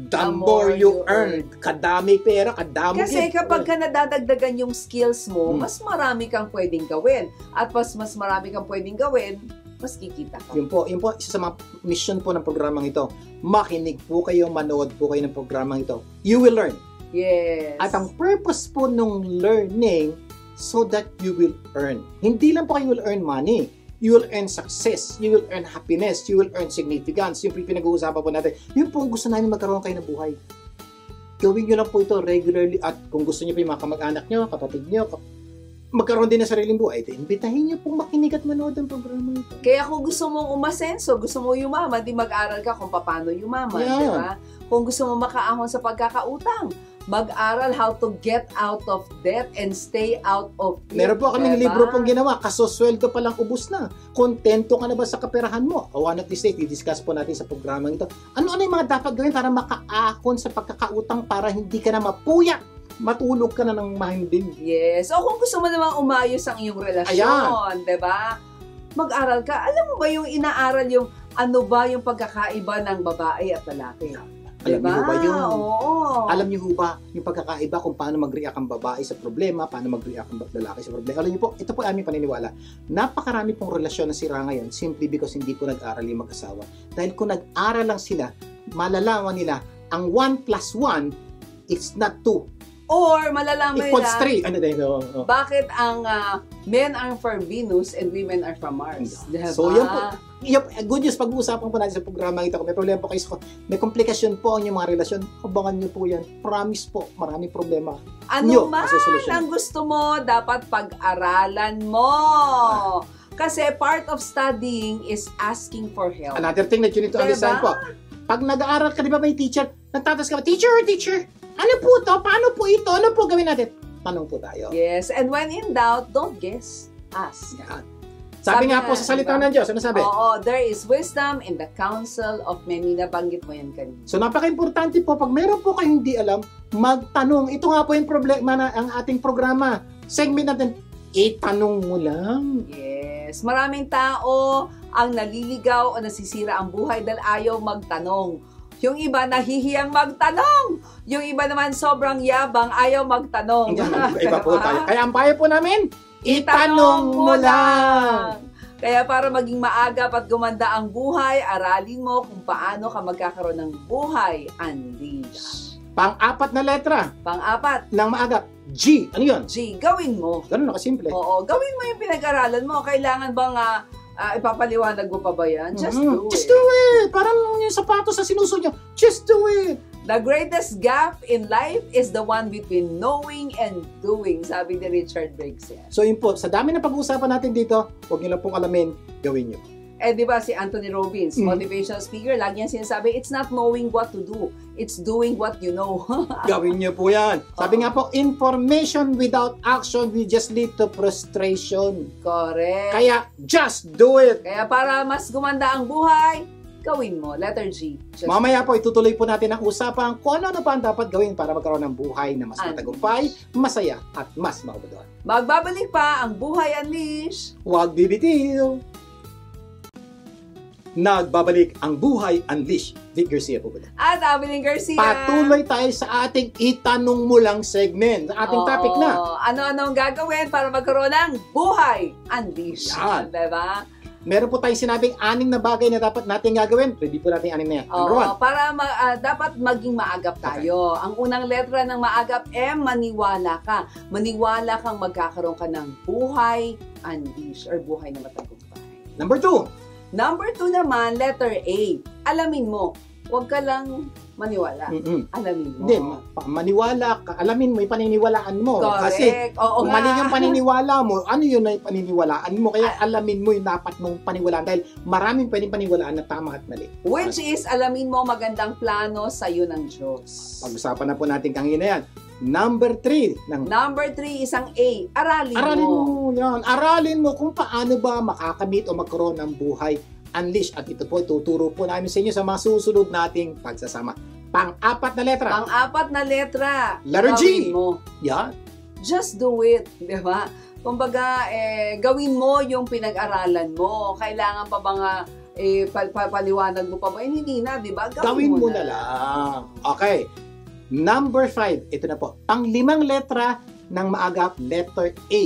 the more you earn. Kadami pera, kadami. Kasi kapag ka nadadagdagan yung skills mo, mas marami kang pwedeng gawin. At mas marami kang pwedeng gawin, mas kikita ka. Yun po, isa sa mga mission po ng programang ito. Makinig po kayo, manood po kayo ng programang ito. You will learn. Yes. At ang purpose po nung learning, so that you will earn. Hindi lang po kayo will earn money. You will earn success. You will earn happiness. You will earn significance. Yung pinag-uusapan po natin. Yun po ang gusto namin magkaroon kayo ng buhay. Gawin nyo lang po ito regularly at kung gusto nyo po yung mga kamag-anak nyo, kapatid nyo, magkaroon din ng sariling buhay, imbitahin nyo pong makinig at manood ang programa ito. Kaya kung gusto mong umasenso, gusto mo yumaman, di mag-aral ka kung paano yumaman, di ba? Kung gusto mo makaahon sa pagkakautang, mag-aral how to get out of debt and stay out of debt. Meron po kaming libro pong ginawa, kasosweldo pa lang ubus na. Kontento ka na ba sa kaperahan mo? One of these days, i-discuss po natin sa programang ito. Ano-ano yung mga dapat gawin para makaahon sa pagkakautang para hindi ka na mapuyat? Matulog ka na ng mahinding. Yes. O kung gusto mo namang umayos ang iyong relasyon, di ba? Mag-aral ka. Alam mo ba yung inaaral yung ano ba yung pagkakaiba ng babae at lalaki? Alam niyo ba yun? Oo. Alam niyo ba yung pagkakaiba kung paano mag-react ang babae sa problema, paano mag-react ang lalaki sa problema? Alam niyo po, ito po aming paniniwala. Napakarami pong relasyon na sira ngayon simply because hindi ko nag-aral yung mag-asawa. Dahil kung nag-aral lang sila, malalaman nila ang 1 plus 1 is not 2. Or malalaman equals nila 3. Ano din? Bakit ang men are from Venus and women are from Mars. Diba? So yan po. Good news, pag-uusapan po natin sa programa ito. Kung may problema po kayo, may komplikasyon po ang inyong mga relasyon, abangan nyo po yan. Promise po, maraming problema. Ano man ang gusto mo, dapat pag-aralan mo. Kasi part of studying is asking for help. Another thing that you need to understand po. Pag nag-aaral ka, di ba may teacher, nagtatas ka ba, teacher, ano po to? Paano po ito? Ano po gawin natin? Tanong po tayo. Yes, and when in doubt, don't guess. Ask. Yan. Sabi nga po sa salita ng Diyos, ano sabi? Oo, there is wisdom in the counsel of many. Nabanggit mo yan kanina. So napaka-importante po, pag meron po kayong hindi alam, magtanong. Ito nga po yung problema na ang ating programa. Segment natin, itanong mo lang. Yes. Maraming tao ang naliligaw o nasisira ang buhay dahil ayaw magtanong. Yung iba nahihiyang magtanong. Yung iba naman sobrang yabang, ayaw magtanong. Iba po tayo. Kaya ang payo po namin, itanong mo lang. Kaya para maging maagap at gumanda ang buhay, aralin mo kung paano ka magkakaroon ng buhay unleashed. Pang-apat na letra. Pang-apat. Ng maagap. G. Ano yun? G. Gawin mo. Ganun na kasimple. Oo. Gawin mo yung pinag-aralan mo. Kailangan bang ipapaliwanag mo pa ba yan? Just do it. Just do it. Parang yung sapatos sa sinuso nyo. Just do it. The greatest gap in life is the one between knowing and doing, sabi ni Richard Briggs yan. So yun po, sa dami ng pag-uusapan natin dito, huwag nyo lang pong alamin, gawin nyo. Eh, di ba si Anthony Robbins, motivational speaker, lagi yan sinasabi, it's not knowing what to do, it's doing what you know. Gawin nyo po yan. Sabi nga po, information without action will just lead to frustration. Correct. Kaya, just do it. Kaya para mas gumanda ang buhay, gawin mo. Letter G. Mamaya po, itutuloy po natin ang usapan kung ano pa ang dapat gawin para magkaroon ng buhay na mas matagumpay, masaya, at mas makabuluhan. Magbabalik pa ang Buhay Unleashed. Huwag bibitiw! Nagbabalik ang Buhay Unleash. Vic Garcia po ba? At Abilene Garcia. Patuloy tayo sa ating itanong mo lang segment. Sa ating topic na. Ano-ano ang gagawin para magkaroon ng Buhay Unleash. Yan. Diba? Meron po tayong sinabing 6 na bagay na dapat natin gagawin. Ready po natin 6 na yan. Number 1. Para dapat maging maagap tayo. Okay. Ang unang letra ng maagap, M, maniwala ka. Maniwala kang magkakaroon ka ng Buhay Unleash or buhay na matagumpay. Number 2. Number 2 naman, letter A. Alamin mo. Huwag ka lang maniwala. Alamin mo. Hindi, maniwala ka. Alamin mo yung paniniwalaan mo. Correct. Kasi kung mali yung paniniwala mo, ano yun na yung paniniwalaan mo? Kaya alamin mo yung dapat mong paniniwalaan dahil maraming pwedeng paniniwalaan na tama at mali. Which is, alamin mo magandang plano sa iyo ng Diyos. Pag-usapan na po natin kanina yan. Number 3. Number 3, isang A. Aralin mo. Yan. Aralin mo kung paano ba makakamit o magkaroon ng buhay unleash. At ito po, tuturo po namin sa inyo sa mga susunod nating pagsasama. Pang-4 na letra. Pang-4 na letra. Letter G. Mo. Yan. Just do it. Di ba? Kumbaga, gawin mo yung pinag-aralan mo. Kailangan pa ba nga paliwanag mo pa ba? Hindi na, di ba? Gawin mo na lang. Okay. Number 5, ito na po. Pang-5 letra ng maagap, letter A.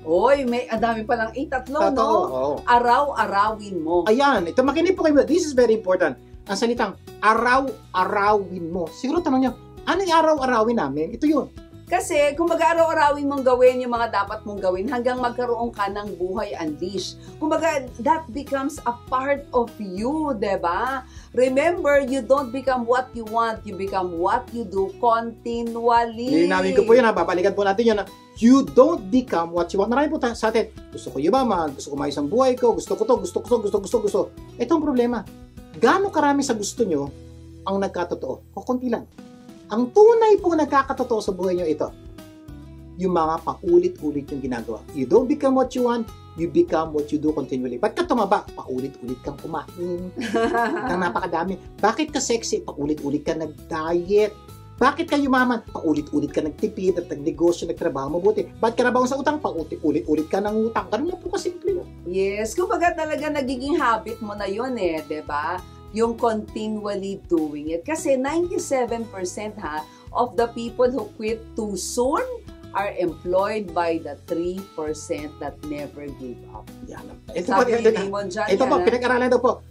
Oy, ang dami palang A, tatlo, no? Oh. Araw-arawin mo. Ayan, ito makinig po kayo. This is very important. Ang salitang araw-arawin mo. Siguro tanong niyo, ano yung araw-arawin namin? Ito yun. Kasi kung mag-araw-arawin mong gawin yung mga dapat mong gawin hanggang magkaroon ka ng Buhay Unleash. Kumbaga, that becomes a part of you, diba? Remember, you don't become what you want, you become what you do continually. Lilinawin ko po yun, babalikan po natin yun. You don't become what you want. Marami po sa atin, gusto ko yumaman, gusto ko maayos ang buhay ko, gusto ko to, gusto. Ito ang problema. Gaano karami sa gusto nyo ang nagkatotoo? O konti lang. Ang tunay pong nagkakatotoo sa buhay nyo ito, yung mga paulit-ulit yung ginagawa. You don't become what you want, you become what you do continually. Ba't ka tumaba? Paulit-ulit kang kumain. Nang napakadami. Bakit ka sexy? Paulit-ulit ka nag-diet. Bakit ka yumaman? Paulit-ulit ka nagtipid at nagnegosyo, nagtrabaho mabuti. Ba't ka nabaon sa utang? Paulit-ulit ka ng utang. Ganun lang po kasimple yun. Yes, kumbaga talaga nagiging habit mo na yun diba? Yung continually doing it. Kasi 97% of the people who quit too soon are employed by the 3% that never gave up. Yan. Ito po, pinag-aralan daw po.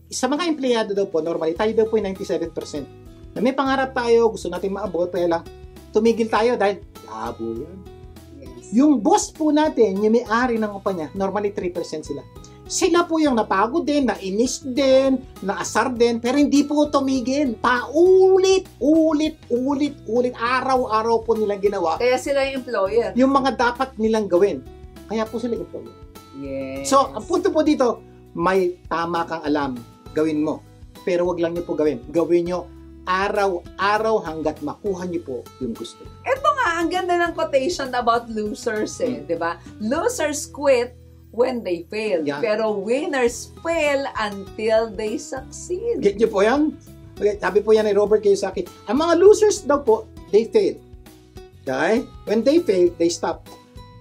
Sa mga empleyado daw po, normally, tayo daw po yung 97%. Na may pangarap tayo, gusto natin maabot, kaya lang, tumigil tayo dahil labo yan. Yes. Yung boss po natin, yung may-ari ng kumpanya, normally 3% sila. Sila po yung napagod din, nainis din, naasar din, pero hindi po tumigil. Paulit, araw-araw po nilang ginawa. Kaya sila yung employer. Yung mga dapat nilang gawin. Kaya po sila employer. Yes. So, ang punto po dito, may tama kang alam, gawin mo. Pero wag lang niyo po gawin. Gawin niyo araw-araw hanggat makuha niyo po yung gusto. Ito nga, ang ganda ng quotation about losers di ba? Losers quit when they fail. Yeah. Pero winners fail until they succeed. Get niyo po yan? Okay, sabi po yan ni Robert Kiyosaki. Ang mga losers daw po, they fail. Okay? When they fail, they stop.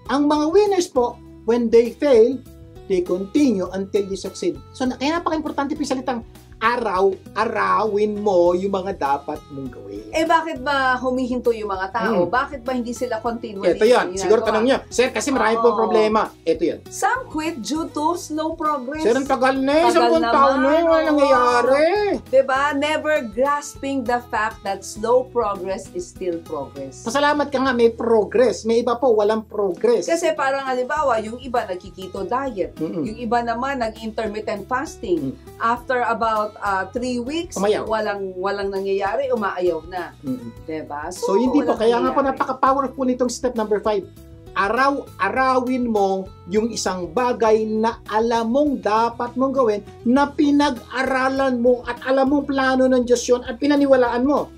Ang mga winners po, when they fail, they continue until they succeed. So, kaya napaka-importante po yung salitang arawin mo yung mga dapat mong gawin. Bakit ba humihinto yung mga tao? Bakit ba hindi sila continually? Ito yan. Siguro tanong niya, Sir, kasi marami pong problema. Ito yan. Some quit due to slow progress. Sir, ang tagal na 10 taon na wala nangyayari. Diba? Never grasping the fact that slow progress is still progress. Pasalamat ka nga, may progress. May iba po, walang progress. Kasi parang halimbawa, yung iba nagkikito diet. Yung iba naman nag-intermittent fasting. After about 3 weeks, walang nangyayari, umaayaw na. Diba? So hindi po, kaya nga po napaka-powerful nitong step number 5. Araw-arawin mo yung isang bagay na alam mong dapat mong gawin, na pinag-aralan mo at alam mong plano ng Diyos yun at pinaniwalaan mo.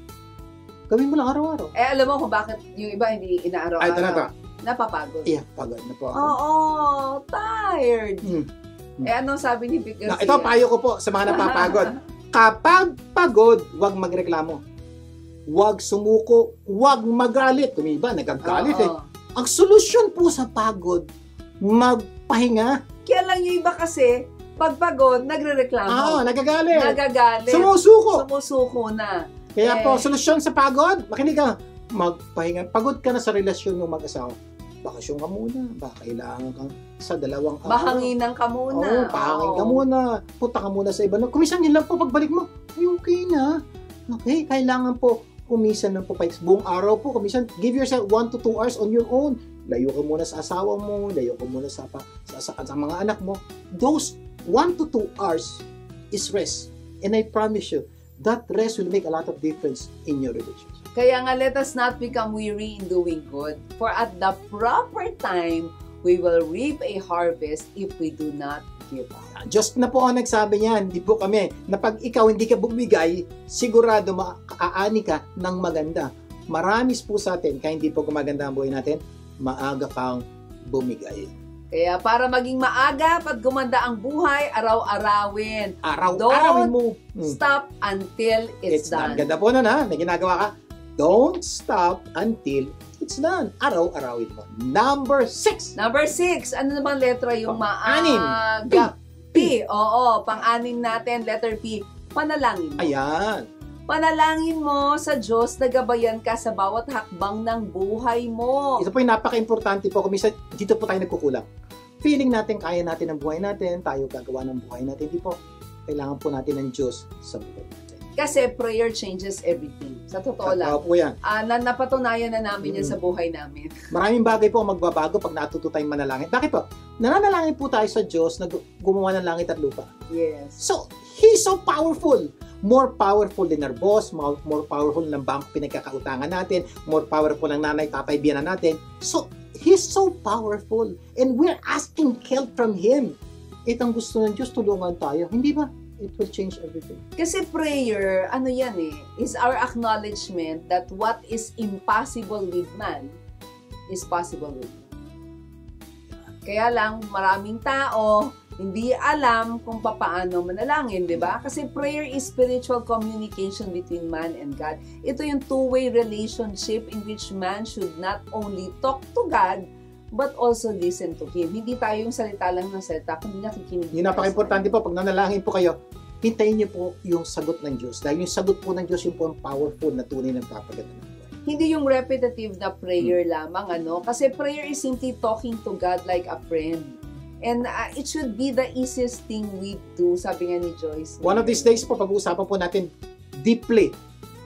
Gawin mo lang araw-araw. Alam mo kung bakit yung iba hindi inaaraw-araw? Ay, talaga. Napapagod. Pagod na po ako. Oo, tired. Anong sabi ni Vic Garcia? Ito, payo ko po sa mga napapagod. Kapag pagod, huwag magreklamo. Huwag sumuko, huwag magalit. Tumiba, nagagalit Ang solusyon po sa pagod, magpahinga. Kaya lang yung iba kasi, Pag pagod, nagrereklamo. Nagagalit. Nagagalit. Sumusuko na. Kaya po, solusyon sa pagod, makinig ka, magpahinga. Pagod ka na sa relasyon ng mag-asawa. Bakasyon ka muna. Baka kailangan kang sa 2 araw. Bahanginan ka muna. Pahangin ka muna. Punta ka muna sa iba. Kumisan yun lang po, pagbalik mo, ay okay na. Okay, kailangan po, kumisan lang po, buong araw po, kumisan, give yourself 1 to 2 hours on your own. Layo ka muna sa asawa mo, layo ka muna sa mga anak mo. Those 1 to 2 hours is rest. And I promise you, that rest will make a lot of difference in your relationship. Kaya nga, let us not become weary in doing good. For at the proper time, we will reap a harvest if we do not give up. Diyos na po ang nagsabi niyan, hindi po kami, na pag ikaw hindi ka bumigay, sigurado maaani ka ng maganda. Maramis po sa atin, kaya hindi po gumaganda ang buhay natin, maaga kang bumigay. Kaya para maging maaga, pag gumanda ang buhay, araw-arawin. Araw-arawin mo. Stop until it's done. Ganda po nun ha, may ginagawa ka. Don't stop until it's done. Araw-arawin mo. Number 6. Number 6. Ano naman letra yung Anim. maaga? P. Oo, pang-anim natin, letter P. Panalangin mo. Ayan. Panalangin mo sa Diyos na gabayan ka sa bawat hakbang ng buhay mo. Ito po yung napaka-importante po. Kung minsan, dito po tayo nagkukulang. Feeling natin, kaya natin ang buhay natin, tayo gagawa ng buhay natin. Hindi po. Kailangan po natin ng Diyos sa buhay natin. Kasi prayer changes everything. Sa totoo lang. Po yan. Napatunayan na namin yan sa buhay namin. Maraming bagay po ang magbabago pag natuto tayong manalangin. Bakit po? Nananalangin po tayo sa Diyos na gumawa ng langit at lupa. Yes. So, He's so powerful. More powerful than our boss, more powerful ng bangko pinagkakautangan natin, more powerful ng nanay, tatay, biyanan natin. So, He's so powerful. And we're asking help from Him. Itong gusto ng Diyos, tulungan tayo. Hindi ba? It will change everything. Kasi prayer, ano yan is our acknowledgement that what is impossible with man is possible with God. Kaya lang, maraming tao hindi alam kung paano manalangin, di ba? Kasi prayer is spiritual communication between man and God. Ito yung two-way relationship in which man should not only talk to God, but also listen to Him. Hindi tayo yung salita lang ng salita, kundi nakikinig. Yung napaka-importante po, pag nanalangin po kayo, hintayin niyo po yung sagot ng Diyos. Dahil yung sagot po ng Diyos, yung po ang powerful na tunay ng papaganda ng buhay. Hindi yung repetitive na prayer lamang, Kasi prayer is simply talking to God like a friend. And it should be the easiest thing we do, sabi nga ni Joyce. One of these days po, pag-uusapan po natin deeply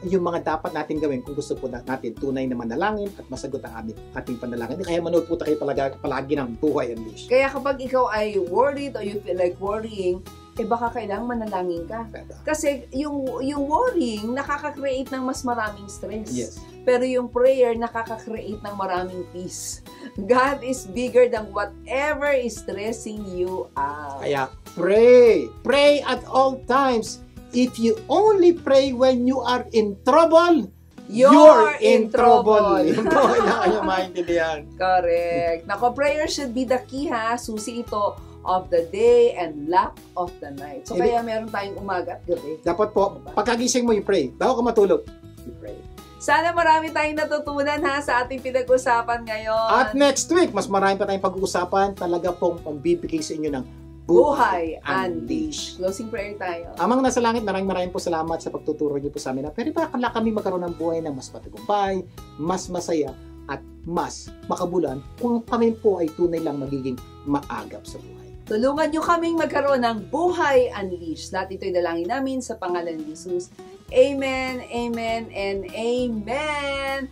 yung mga dapat natin gawin kung gusto po natin tunay na manalangin at masagot ang ating panalangin. Kaya manood po tayo palagi ng Buhay Unleashed. Kaya kapag ikaw ay worried or you feel like worrying, baka kailangang manalangin ka. Kasi yung worrying, nakaka-create ng mas maraming stress. Yes. Pero yung prayer, nakaka-create ng maraming peace. God is bigger than whatever is stressing you out. Kaya pray. Pray at all times. If you only pray when you are in trouble, you're in trouble. Yun po, kailangan nyo maintindihan. Correct. Nako, prayer should be the key Susi ito of the day and lock of the night. So, kaya meron tayong umaga at gabi. Dapat po, pagkagising mo yung pray. Bago ka matulog, you pray. Sana marami tayong natutunan sa ating pinag-usapan ngayon. At next week, mas marami pa tayong pag-uusapan. Talaga pong pambibigay sa inyo ng Buhay Unleashed. Closing prayer tayo. Amang nasa langit, maraming po salamat sa pagtuturo niyo po sa amin. Pero baka kami magkaroon ng buhay na mas matagumpay, mas masaya, at mas makabulan kung kami po ay tunay lang magiging maagap sa buhay. Tulungan niyo kaming magkaroon ng Buhay Unleashed. Lahat ito'y dalangin namin sa pangalan ni Jesus. Amen, amen, and amen.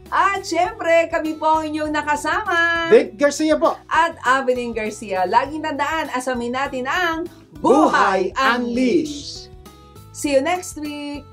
At syempre, kami po ang inyong nakasama. Vic Garcia po. At Avelyn Garcia. Laging tandaan, asamin natin ang Buhay Unleashed. See you next week.